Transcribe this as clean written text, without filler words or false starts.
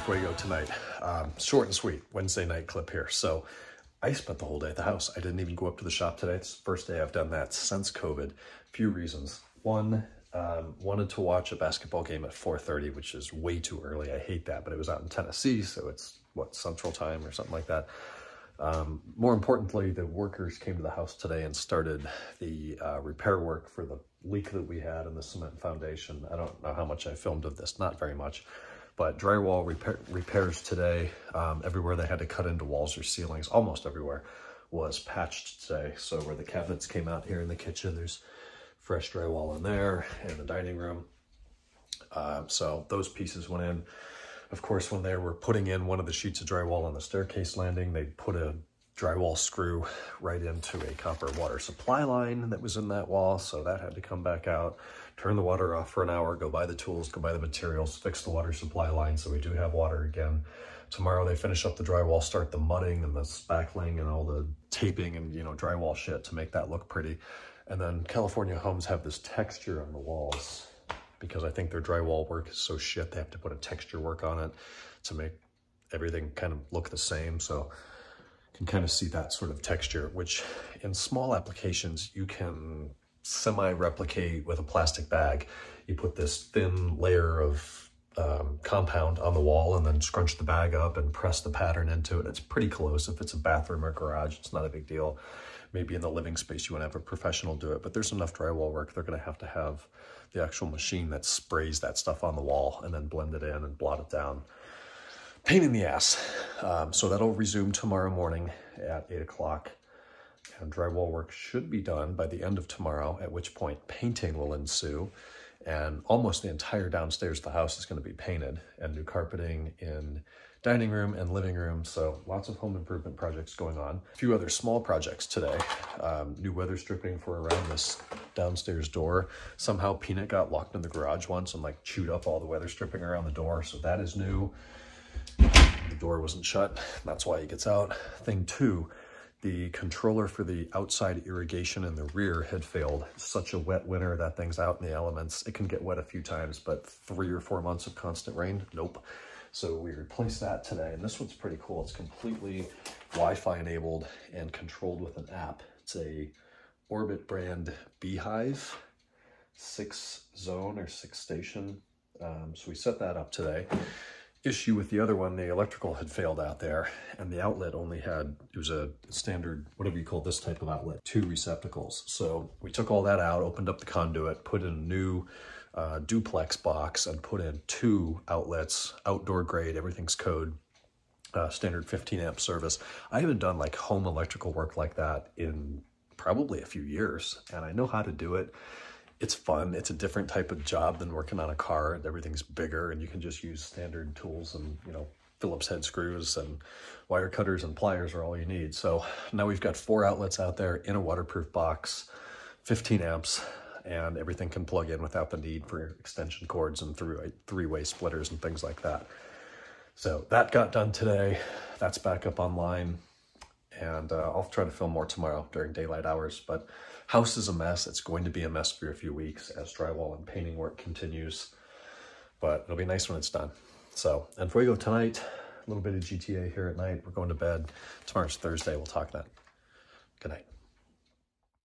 Fuego tonight. Short and sweet, Wednesday night clip here. So I spent the whole day at the house. I didn't even go up to the shop today. It's the first day I've done that since COVID. Few reasons. One, wanted to watch a basketball game at 4:30, which is way too early. I hate that, but it was out in Tennessee, so it's, what, Central Time or something like that. More importantly, the workers came to the house today and started the repair work for the leak that we had in the cement foundation. I don't know how much I filmed of this, not very much, but drywall repairs today. Everywhere they had to cut into walls or ceilings, almost everywhere, was patched today. So where the cabinets came out here in the kitchen, there's fresh drywall in there, and the dining room. So those pieces went in. Of course, when they were putting in one of the sheets of drywall on the staircase landing, they put a drywall screw right into a copper water supply line that was in that wall. So that had to come back out, turn the water off for an hour, go buy the tools, go buy the materials, fix the water supply line so we do have water again. Tomorrow they finish up the drywall, start the mudding and the spackling and all the taping and, you know, drywall shit to make that look pretty. And then California homes have this texture on the walls, because I think their drywall work is so shit, they have to put a texture work on it to make everything kind of look the same. So you can kind of see that sort of texture, which in small applications, you can semi-replicate with a plastic bag. You put this thin layer of compound on the wall and then scrunch the bag up and press the pattern into it. It's pretty close. If it's a bathroom or garage, it's not a big deal. Maybe in the living space, you want to have a professional do it, but there's enough drywall work. They're going to have the actual machine that sprays that stuff on the wall and then blend it in and blot it down. Pain in the ass. So that'll resume tomorrow morning at 8 o'clock. And drywall work should be done by the end of tomorrow, at which point painting will ensue. And almost the entire downstairs of the house is going to be painted, and new carpeting in dining room and living room. So lots of home improvement projects going on. A few other small projects today. New weather stripping for around this downstairs door. Somehow Peanut got locked in the garage once and like chewed up all the weather stripping around the door. So that is new. The door wasn't shut. That's why he gets out. Thing two, the controller for the outside irrigation in the rear had failed. It's such a wet winter, that thing's out in the elements. It can get wet a few times, but 3 or 4 months of constant rain, nope. So we replaced that today, and this one's pretty cool. It's completely Wi-Fi enabled and controlled with an app. It's a Orbit brand Beehive, 6-zone or 6-station. So we set that up today. Issue with the other one, the electrical had failed out there, and the outlet only had, it was a standard, whatever you call this type of outlet, 2 receptacles. So we took all that out, opened up the conduit, put in a new duplex box, and put in 2 outlets, outdoor grade, everything's code, standard 15 amp service. I haven't done like home electrical work like that in probably a few years, and I know how to do it. It's fun. It's a different type of job than working on a car. Everything's bigger, and you can just use standard tools, and, you know, Phillips head screws and wire cutters and pliers are all you need. So now we've got 4 outlets out there in a waterproof box, 15 amps, and everything can plug in without the need for extension cords and through 3-way splitters and things like that. So that got done today. That's back up online. And I'll try to film more tomorrow during daylight hours, but house is a mess. It's going to be a mess for a few weeks as drywall and painting work continues, but it'll be nice when it's done. So, and Fuego tonight, a little bit of GTA here at night. We're going to bed. Tomorrow's Thursday. We'll talk then. Good night.